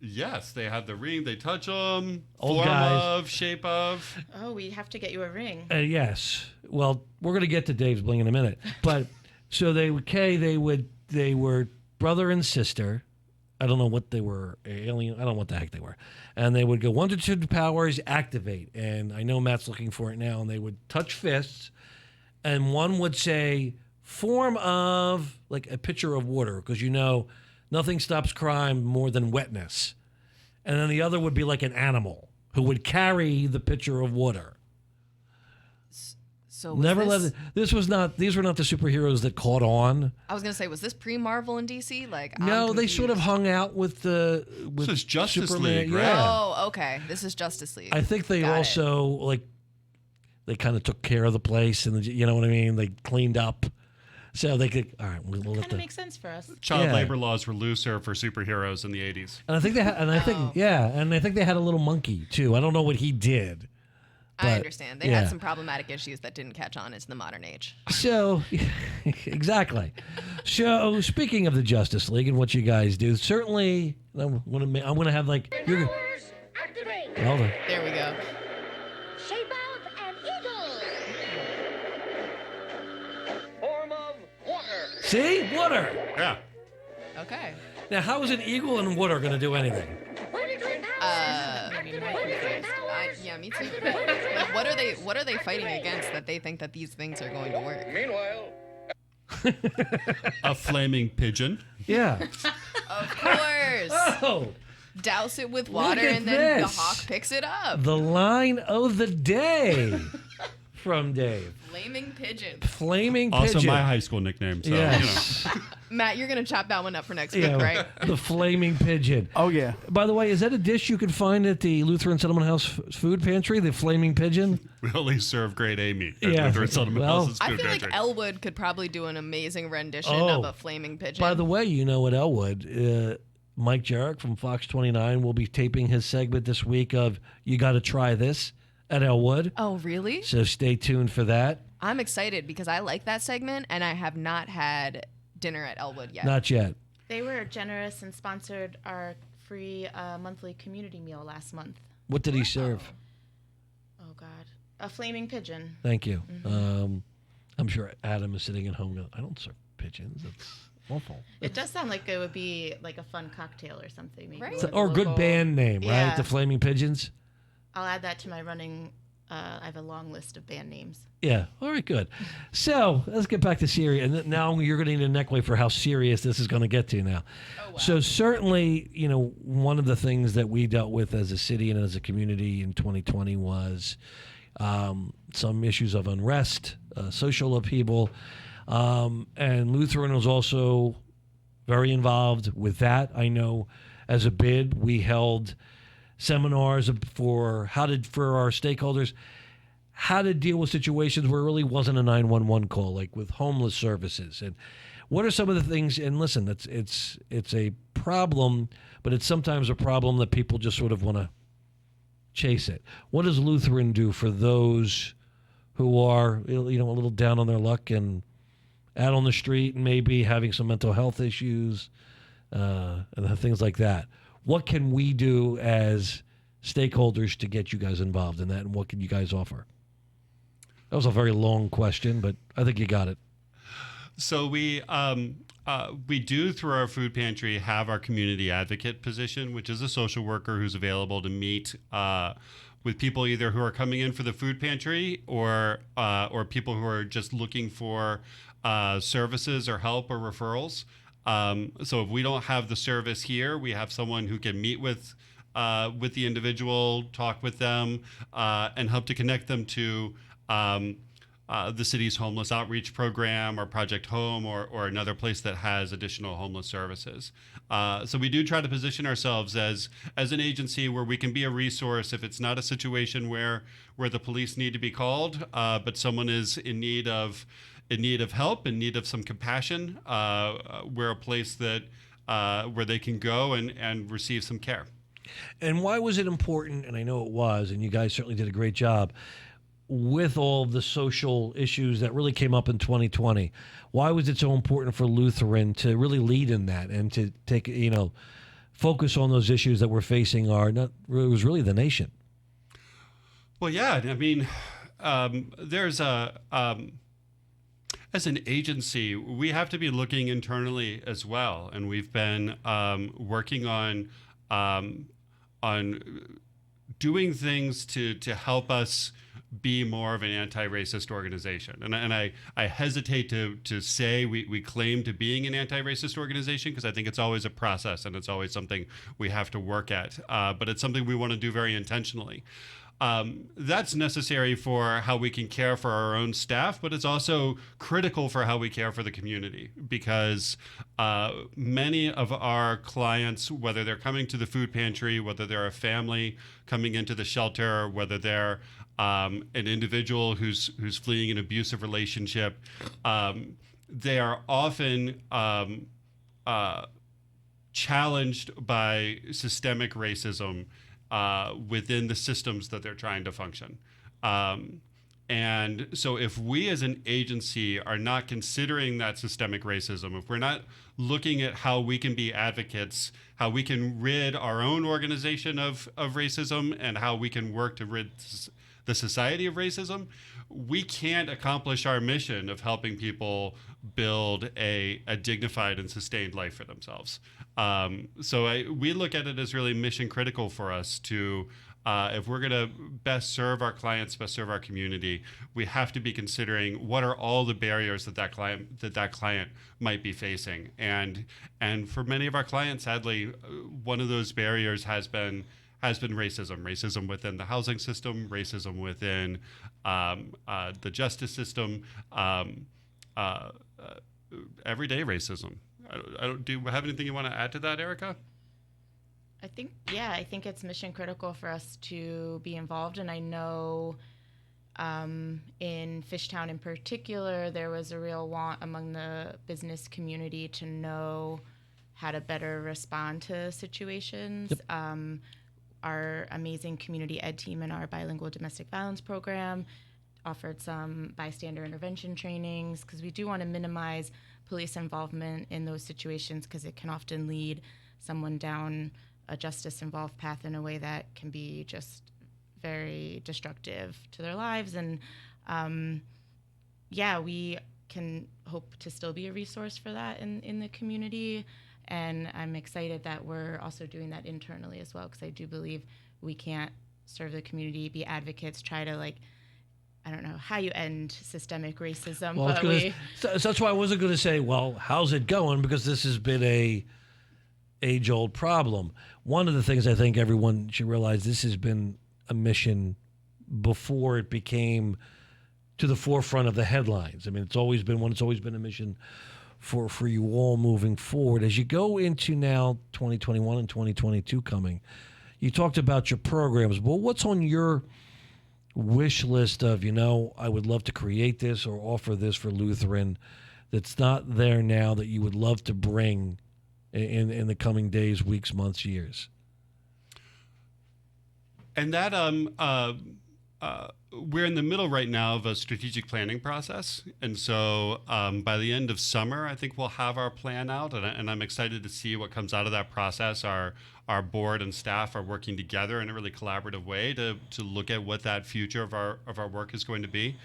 Yes, they have the ring. They touch them. Old form guys. of, shape of. Oh, we have to get you a ring. Yes. Well, we're going to get to Dave's bling in a minute. But so they were brother and sister. I don't know what they were, alien. I don't know what the heck they were. And they would go 1 to 2 powers, activate. And I know Matt's looking for it now. And they would touch fists. And one would say, form of like a pitcher of water. Because nothing stops crime more than wetness. and then the other would be like an animal who would carry the pitcher of water. So was Never this, let it, this was not. These were not the superheroes that caught on. I was gonna say, was this pre-Marvel in DC? Like, No, they sort of hung out with the. With This is Justice Superman. League, right? Yeah. Oh, okay. This is Justice League. I think they Got it. also like. They kind of took care of the place, and you know what I mean. They cleaned up, so they could. All right, we'll let Kind of makes sense for us. Child labor laws were looser for superheroes in the 80s. And I think they had, and I think and I think they had a little monkey too. I don't know what he did. I but, understand. They had some problematic issues that didn't catch on into the modern age. So, exactly. So, speaking of the Justice League and what you guys do, certainly I'm gonna have like. Hold on. There we go. Shape out an eagle. Form of water. See, water. Yeah. Okay. Now, how is an eagle and water going to do anything? Yeah, me too. Like, what are they fighting against that they think that these things are going to work? Meanwhile, A flaming pigeon. Yeah. Of course. Oh. Douse it with Look water at and then the this. hawk picks it up. The line of the day from Dave. Flaming pigeon. Flaming pigeon. Also my high school nickname. So, Yes. Matt, you're gonna chop that one up for next week, Yeah, right? the flaming pigeon. Oh, yeah. By the way, is that a dish you can find at the Lutheran Settlement House food pantry, the flaming pigeon? We only serve grade A meat at Yeah. Lutheran Settlement Well, House's I food feel pantry. like Elwood could probably do an amazing rendition Oh. of a flaming pigeon. By the way, you know at Elwood, Mike Jarrett from Fox 29 will be taping his segment this week of You Gotta Try This at Elwood. Oh, really? So stay tuned for that. I'm excited because I like that segment and I have not had dinner at Elwood yet. Not yet. They were generous and sponsored our free monthly community meal last month. What did he serve? Oh, God. A flaming pigeon. Thank you. Mm-hmm. I'm sure Adam is sitting at home going, I don't serve pigeons. That's awful. It does sound like it would be like a fun cocktail or something. Maybe Right. with Or a good local- band name, right? Yeah. The Flaming Pigeons? I'll add that to my running. I have a long list of band names. Yeah. All right, good. So let's get back to serious. And now you're going to need a neckweigh for how serious this is going to get to now. Oh, wow. So certainly, you know, one of the things that we dealt with as a city and as a community in 2020 was some issues of unrest, social upheaval. And Lutheran was also very involved with that. I know as a bid, we held seminars for for our stakeholders how to deal with situations where it really wasn't a 911 call, like with homeless services. And what are some of the things? And listen, it's a problem, but it's sometimes a problem that people just sort of want to chase it. What does Lutheran do for those who are, you know, a little down on their luck and out on the street and maybe having some mental health issues and things like that? What can we do as stakeholders to get you guys involved in that, and what can you guys offer? That was a very long question, but I think you got it. So we do, through our food pantry, have our community advocate position, which is a social worker who's available to meet with people either who are coming in for the food pantry or people who are just looking for services or help or referrals. So if we don't have the service here, we have someone who can meet with the individual, talk with them, and help to connect them to the city's homeless outreach program or Project Home or another place that has additional homeless services. So we do try to position ourselves as an agency where we can be a resource if it's not a situation where the police need to be called, but someone is in need of help, in need of some compassion. We're a place that where they can go and receive some care. And why was it important, and I know it was, and you guys certainly did a great job, with all the social issues that really came up in 2020, why was it so important for Lutheran to really lead in that and to take, you know, focus on those issues that we're facing it was really the nation? Well, yeah, I mean, there's as an agency, we have to be looking internally as well. And we've been working on doing things to help us be more of an anti-racist organization. And I hesitate to say we claim to being an anti-racist organization, because I think it's always a process and it's always something we have to work at. But it's something we want to do very intentionally. That's necessary for how we can care for our own staff, but it's also critical for how we care for the community, because many of our clients, whether they're coming to the food pantry, whether they're a family coming into the shelter, whether they're an individual who's fleeing an abusive relationship, they are often challenged by systemic racism within the systems that they're trying to function. And so if we as an agency are not considering that systemic racism, if we're not looking at how we can be advocates, how we can rid our own organization of racism, and how we can work to rid the society of racism, we can't accomplish our mission of helping people build a dignified and sustained life for themselves. So we look at it as really mission critical for us to, if we're going to best serve our clients, best serve our community, we have to be considering what are all the barriers that client might be facing. And for many of our clients, sadly, one of those barriers has been racism within the housing system, racism within the justice system, everyday racism. Do you have anything you want to add to that, Erica? I think it's mission critical for us to be involved. And I know in Fishtown in particular, there was a real want among the business community to know how to better respond to situations. Yep. Our amazing community ed team in our bilingual domestic violence program offered some bystander intervention trainings, because we do want to minimize police involvement in those situations, because it can often lead someone down a justice-involved path in a way that can be just very destructive to their lives. And we can hope to still be a resource for that in the community. And I'm excited that we're also doing that internally as well, because I do believe we can't serve the community, be advocates, try to I don't know how you end systemic racism. Well, so that's why I wasn't going to say, well, how's it going? Because this has been a age-old problem. One of the things I think everyone should realize, this has been a mission before it became to the forefront of the headlines. I mean, it's always been a mission for you all moving forward. As you go into now 2021 and 2022 coming, you talked about your programs, but what's on your wish list of, I would love to create this or offer this for Lutheran that's not there now that you would love to bring in the coming days, weeks, months, years? And that we're in the middle right now of a strategic planning process. And so by the end of summer, I think we'll have our plan out. And I'm excited to see what comes out of that process. Our board and staff are working together in a really collaborative way to look at what that future of our work is going to be.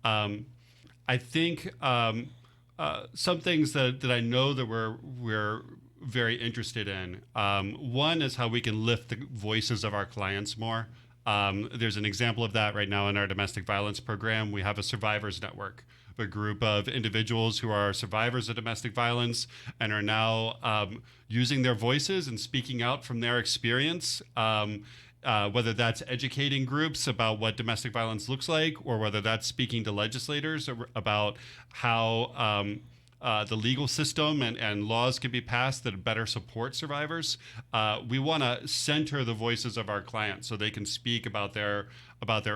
I think some things that I know that we're very interested in. One is how we can lift the voices of our clients more. There's an example of that right now in our domestic violence program. We have a survivors network, a group of individuals who are survivors of domestic violence and are now using their voices and speaking out from their experience, whether that's educating groups about what domestic violence looks like, or whether that's speaking to legislators about how the legal system and laws can be passed that better support survivors. We want to center the voices of our clients so they can speak about their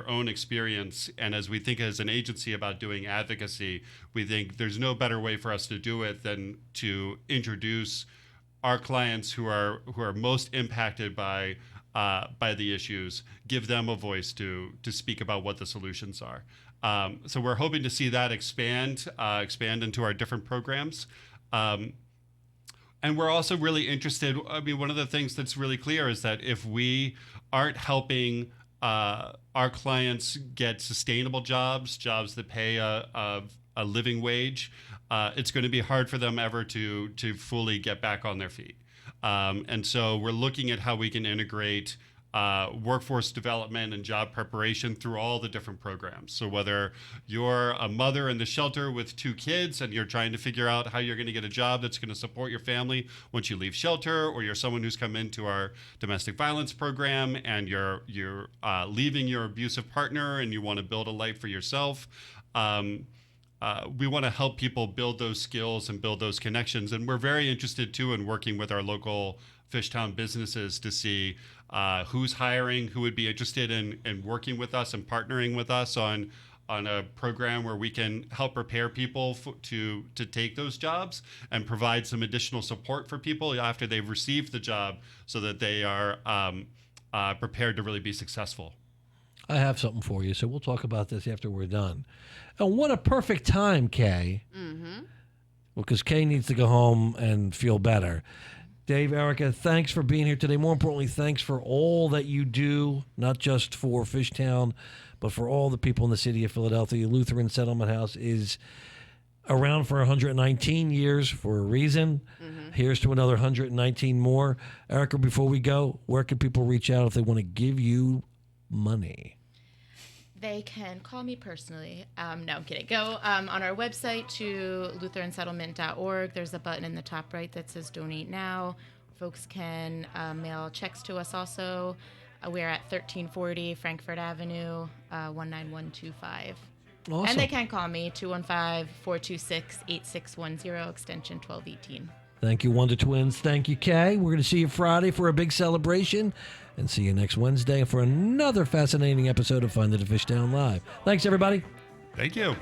own experience. And as we think as an agency about doing advocacy, we think there's no better way for us to do it than to introduce our clients who are most impacted by the issues, give them a voice to speak about what the solutions are. So we're hoping to see that expand into our different programs. And we're also really interested, one of the things that's really clear is that if we aren't helping our clients get sustainable jobs that pay a living wage, it's going to be hard for them ever to fully get back on their feet. And so we're looking at how we can integrate workforce development and job preparation through all the different programs. So whether you're a mother in the shelter with 2 kids and you're trying to figure out how you're going to get a job that's going to support your family once you leave shelter, or you're someone who's come into our domestic violence program and you're leaving your abusive partner and you want to build a life for yourself, we want to help people build those skills and build those connections. And we're very interested too in working with our local Fishtown businesses to see who's hiring, who would be interested in working with us and partnering with us on a program where we can help prepare people to take those jobs and provide some additional support for people after they've received the job so that they are prepared to really be successful. I have something for you, so we'll talk about this after we're done. And what a perfect time, Kae. Mm-hmm. Well, because Kae needs to go home and feel better. Dave, Erica, thanks for being here today. More importantly, thanks for all that you do, not just for Fishtown, but for all the people in the city of Philadelphia. Lutheran Settlement House is around for 119 years for a reason. Mm-hmm. Here's to another 119 more. Erica, before we go, where can people reach out if they want to give you money? They can call me personally. No, I'm kidding. Go on our website to lutheransettlement.org. There's a button in the top right that says Donate Now. Folks can mail checks to us also. We're at 1340 Frankford Avenue, 19125. Awesome. And they can call me, 215-426-8610, extension 1218. Thank you, Wonder Twins. Thank you, Kae. We're going to see you Friday for a big celebration, and see you next Wednesday for another fascinating episode of Find It at Fishtown Live. Thanks, everybody. Thank you.